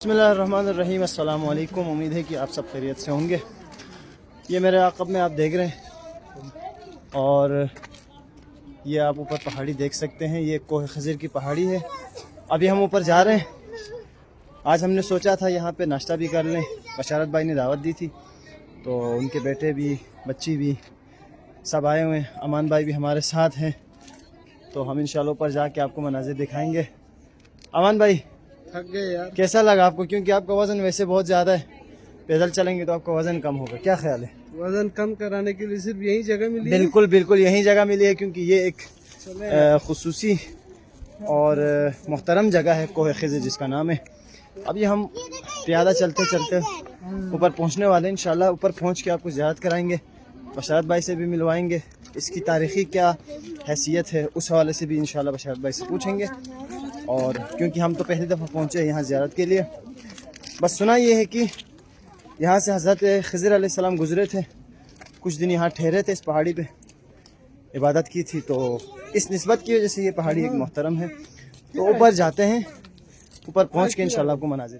बिस्मिल्लाहिर्रहमानिर्रहीम। अस्सलाम वालेकुम। उम्मीद है कि आप सब खैरियत से होंगे। ये मेरे आकब में आप देख रहे हैं और ये आप ऊपर पहाड़ी देख सकते हैं। ये कोह खज़र की पहाड़ी है। अभी हम ऊपर जा रहे हैं। आज हमने सोचा था यहाँ पे नाश्ता भी कर लें। बशारत भाई ने दावत दी थी तो उनके बेटे भी बच्ची भी सब आए हुए हैं। अमान भाई भी हमारे साथ हैं तो हम इंशाल्लाह ऊपर जाके आपको मनाज़िर दिखाएंगे। अमान भाई थक गए यार। कैसा लगा आपको? क्योंकि आपका वज़न वैसे बहुत ज़्यादा है, पैदल चलेंगे तो आपका वज़न कम होगा, क्या ख्याल है? वजन कम कराने के लिए सिर्फ यही जगह मिली है? बिल्कुल बिल्कुल यही जगह मिली है क्योंकि ये एक खुसूसी और मुहतरम जगह है कोह खज़र जिसका नाम है। अभी हम प्यादा चलते चलते ऊपर पहुंचने वाले हैं। इंशाल्लाह ऊपर पहुंच के आपको ज़ियारत कराएंगे, बशारत भाई से भी मिलवाएंगे, इसकी तारीख़ी क्या हैसियत है उस हवाले से भी इंशाल्लाह बशारत भाई से पूछेंगे। और क्योंकि हम तो पहली दफ़ा पहुँचे हैं यहाँ ज़ियारत के लिए, बस सुना ये है कि यहाँ से हज़रत खज़र अलैहिस्सलाम गुज़रे थे, कुछ दिन यहाँ ठहरे थे, इस पहाड़ी पे इबादत की थी, तो इस निस्बत की वजह से ये पहाड़ी एक मोहतरम है। तो ऊपर जाते हैं, ऊपर पहुँच के इंशाल्लाह आपको मनाज़िर।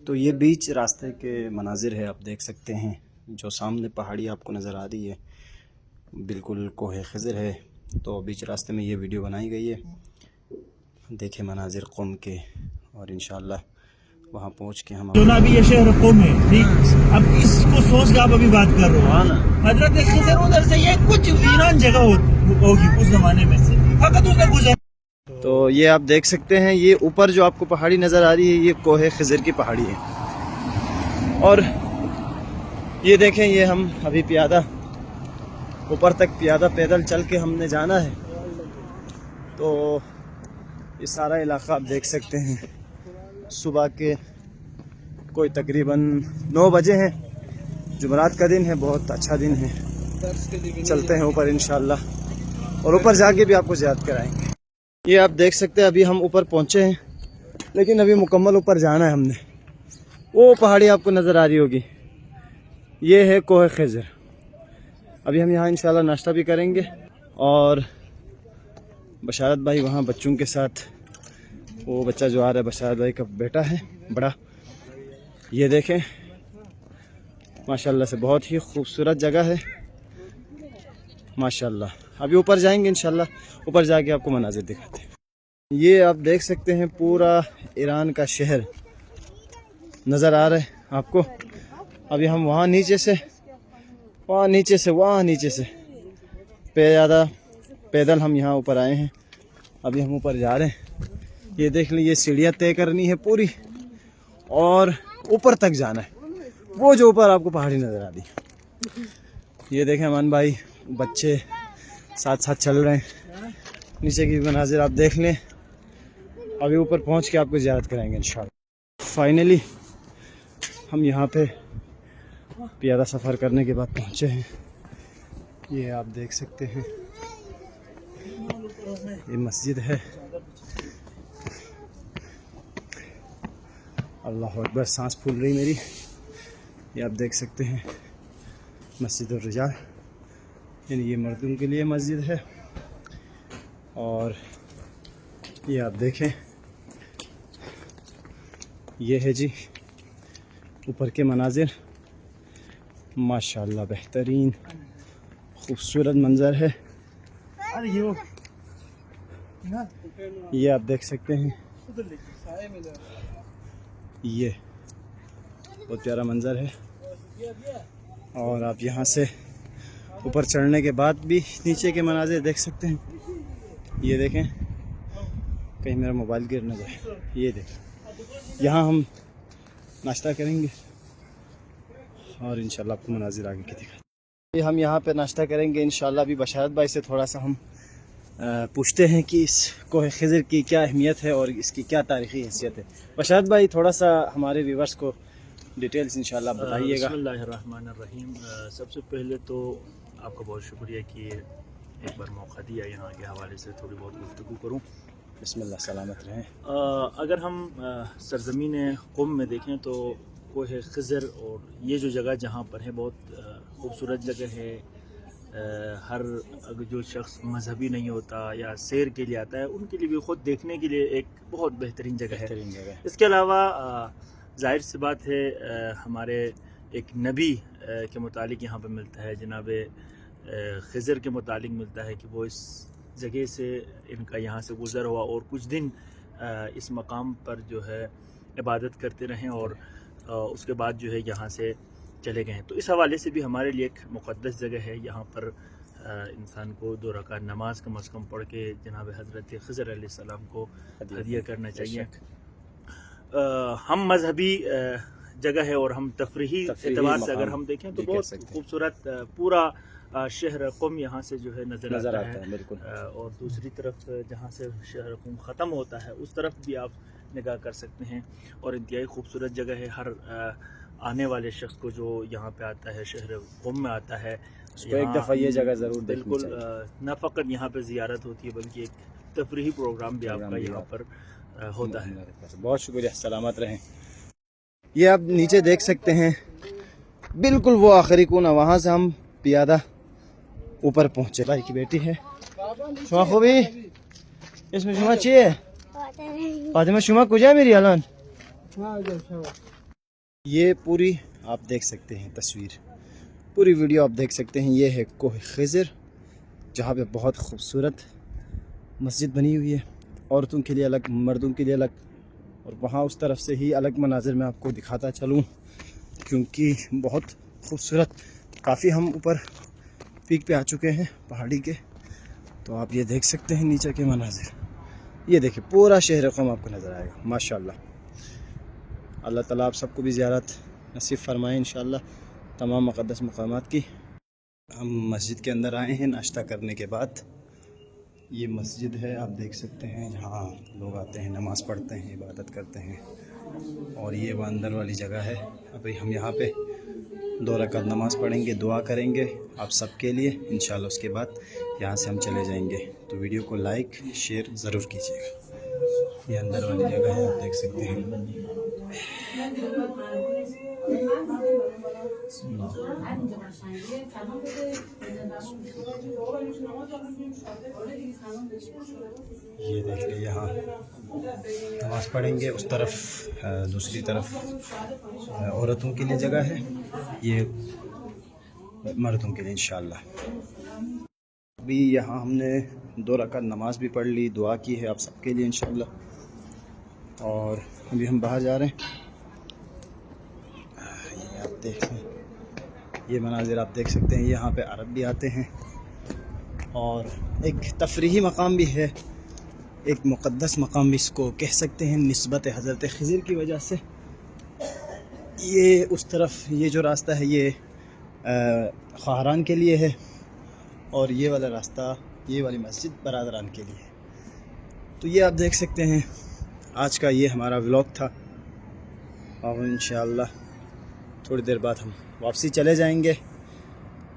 तो ये बीच रास्ते के मनाज़िर है, आप देख सकते हैं। जो सामने पहाड़ी आपको नज़र आ रही है बिल्कुल कोह खज़र है। तो बीच रास्ते में ये वीडियो बनाई गई है, देखें मनाज़िर कौम के, और इंशाल्लाह वहाँ पहुँच के हम चुना भी ये शहर कौम है, ठीक। अब इसको सोच के आप अभी बात कर रहे हो ना, हजरत खिज़र उधर से ये कुछ वीरान जगह होगी उस जमाने में से, फकत उसने गुजर। तो ये आप देख सकते हैं, ये ऊपर जो आपको पहाड़ी नज़र आ रही है ये कोह खज़र की पहाड़ी है। और ये देखें, ये हम अभी प्यादा ऊपर तक प्यादा पैदल चल के हमने जाना है। तो ये सारा इलाका आप देख सकते हैं। सुबह के कोई तकरीबन 9 बजे हैं, जुमरात का दिन है, बहुत अच्छा दिन है। चलते हैं ऊपर इंशाल्लाह, और ऊपर जाके भी आपको ज़ियारत कराएंगे। ये आप देख सकते हैं, अभी हम ऊपर पहुंचे हैं लेकिन अभी मुकम्मल ऊपर जाना है हमने। वो पहाड़ी आपको नज़र आ रही होगी, ये है कोह खज़र। अभी हम यहाँ इंशाल्लाह नाश्ता भी करेंगे और बशारत भाई वहाँ बच्चों के साथ, वो बच्चा जो आ रहा है बशारत भाई का बेटा है बड़ा। ये देखें माशाल्लाह से बहुत ही खूबसूरत जगह है माशाल्लाह। अभी ऊपर जाएंगे इंशाल्लाह, ऊपर जाके आपको मनाज़िर दिखाते हैं। ये आप देख सकते हैं पूरा ईरान का शहर नज़र आ रहा है आपको। अभी हम वहाँ नीचे से पैदल हम यहाँ ऊपर आए हैं। अभी हम ऊपर जा रहे हैं। ये देख लीजिए, सीढ़ियाँ तय करनी है पूरी और ऊपर तक जाना है। वो जो ऊपर आपको पहाड़ी नज़र आ रही है, ये देखें अमान भाई बच्चे साथ साथ चल रहे हैं। नीचे की मनाज़िर आप देख लें। अभी ऊपर पहुँच के आपको ज़ियारत कराएंगे इंशाल्लाह। फाइनली हम यहाँ पे प्यादा सफ़र करने के बाद पहुँचे हैं। ये आप देख सकते हैं, ये मस्जिद है। अल्लाह अकबर, सांस फूल रही मेरी। ये आप देख सकते हैं मस्जिद और रिजाल, यानी ये मर्दों के लिए मस्जिद है। और ये आप देखें, ये है जी ऊपर के मनाज़िर। माशाल्लाह बेहतरीन खूबसूरत मंज़र है। ये आप देख सकते हैं, ये बहुत प्यारा मंज़र है। और आप यहाँ से ऊपर चढ़ने के बाद भी नीचे के मनाज़िर देख सकते हैं। ये देखें, कहीं मेरा मोबाइल गिर न जाए। ये देखें, यहाँ हम नाश्ता करेंगे और इंशाल्लाह आपको मनाज़िर आगे के दिखाएंगे। हम यहाँ पे नाश्ता करेंगे इंशाल्लाह। अभी बशारत भाई से थोड़ा सा हम पूछते हैं कि इस कोह खज़र की क्या अहमियत है और इसकी क्या तारीख़ी हैसियत है। बशारत भाई थोड़ा सा हमारे व्यूवर्स को डिटेल्स इंशाल्लाह बताइएगा। बिस्मिल्लाहिर्रहमानिर्रहीम। सबसे पहले तो आपका बहुत शुक्रिया कि एक बार मौका दिया यहाँ के हवाले से थोड़ी बहुत गुफ्तगू करूँ। बिस्मिल्लाह, सलामत रहें। अगर हम सरज़मीन क़ौम में देखें तो कोह खज़र और ये जो जगह जहाँ पर है बहुत खूबसूरत जगह है। ہر جو شخص مذہبی نہیں ہوتا یا سیر کے لیے آتا ہے ان کے لیے بھی خود دیکھنے کے لیے ایک بہت بہترین جگہ ہے. اس کے علاوہ ظاہر سی بات ہے ہمارے ایک نبی کے متعلق یہاں پہ ملتا ہے, جناب خضر کے متعلق ملتا ہے کہ وہ اس جگہ سے ان کا یہاں سے گزر ہوا اور کچھ دن اس مقام پر جو ہے عبادت کرتے رہیں اور اس کے بعد جو ہے یہاں سے چلے گئے ہیں. تو اس حوالے سے بھی ہمارے لیے ایک مقدس جگہ ہے. یہاں پر انسان کو 2 رکعت نماز کم از کم پڑھ کے جناب حضرت خضر علیہ السلام کو ہدیہ کرنا چاہیے. ہم مذہبی جگہ ہے اور ہم تفریحی اعتبار سے اگر ہم دیکھیں تو بہت خوبصورت پورا شہر قم یہاں سے جو ہے نظر آتا ہے. بالکل. اور دوسری طرف جہاں سے شہر قم ختم ہوتا ہے اس طرف بھی آپ نگاہ کر سکتے ہیں اور انتہائی خوبصورت جگہ ہے. ہر آنے والے شخص کو جو یہاں پہ آتا ہے شہر قم میں آتا ہے اس کو ایک دفعہ یہ جگہ ضرور بالکل نہ فقط یہاں پہ زیارت ہوتی ہے بلکہ ایک تفریحی پروگرام بھی آپ کا یہاں پر ہوتا ہے. بہت شکریہ, سلامت رہیں. یہ آپ نیچے دیکھ سکتے ہیں بالکل وہ آخری کونا, وہاں سے ہم پیادہ اوپر پہنچے. بھائی کی بیٹی ہے شما خوبی اس میں شما چیئے فاطمہ شما کجا میری الان. یہ پوری آپ دیکھ سکتے ہیں تصویر, پوری ویڈیو آپ دیکھ سکتے ہیں. یہ ہے کوہ خضر جہاں پہ بہت خوبصورت مسجد بنی ہوئی ہے, عورتوں کے لیے الگ, مردوں کے لیے الگ, اور وہاں اس طرف سے ہی الگ مناظر میں آپ کو دکھاتا چلوں کیونکہ بہت خوبصورت. کافی ہم اوپر پیک پہ آ چکے ہیں پہاڑی کے, تو آپ یہ دیکھ سکتے ہیں نیچے کے مناظر. یہ دیکھیں پورا شہر قم آپ کو نظر آئے گا ماشاءاللہ. اللہ تعالیٰ آپ سب کو بھی زیارت نصیب فرمائے انشاءاللہ تمام مقدس مقامات کی. ہم مسجد کے اندر آئے ہیں ناشتہ کرنے کے بعد. یہ مسجد ہے آپ دیکھ سکتے ہیں جہاں لوگ آتے ہیں نماز پڑھتے ہیں عبادت کرتے ہیں, اور یہ وہ اندر والی جگہ ہے. ابھی ہم یہاں پہ 2 رکعت نماز پڑھیں گے, دعا کریں گے آپ سب کے لیے انشاءاللہ. اس کے بعد یہاں سے ہم چلے جائیں گے. تو ویڈیو کو لائک شیئر ضرور کیجیے گا. یہ اندر والی جگہ ہے آپ دیکھ سکتے ہیں. یہ دیکھ لیں یہاں نماز پڑھیں گے, اس طرف دوسری طرف عورتوں کے لیے جگہ ہے, یہ مردوں کے لیے انشاءاللہ. ابھی یہاں ہم نے 2 رکعت نماز بھی پڑھ لی, دعا کی ہے آپ سب کے لیے انشاءاللہ, اور ابھی ہم باہر جا رہے ہیں. یہ آپ دیکھ لیں, یہ مناظر آپ دیکھ سکتے ہیں. یہاں پہ عرب بھی آتے ہیں اور ایک تفریحی مقام بھی ہے, ایک مقدس مقام بھی اس کو کہہ سکتے ہیں نسبت حضرت خضر کی وجہ سے. یہ اس طرف یہ جو راستہ ہے یہ خواہران کے لیے ہے, اور یہ والا راستہ یہ والی مسجد برادران کے لیے. تو یہ آپ دیکھ سکتے ہیں آج کا یہ ہمارا ولاگ تھا, اور انشاءاللہ تھوڑی دیر بعد ہم واپسی چلے جائیں گے.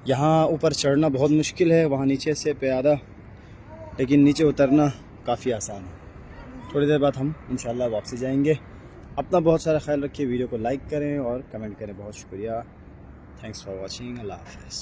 یہاں اوپر چڑھنا بہت مشکل ہے, وہاں نیچے سے پیادہ, لیکن نیچے اترنا کافی آسان ہے. تھوڑی دیر بعد ہم انشاءاللہ واپسی جائیں گے. اپنا بہت سارا خیال رکھیے, ویڈیو کو لائک کریں اور کمنٹ کریں. بہت شکریہ, تھینکس فار واچنگ, اللہ حافظ.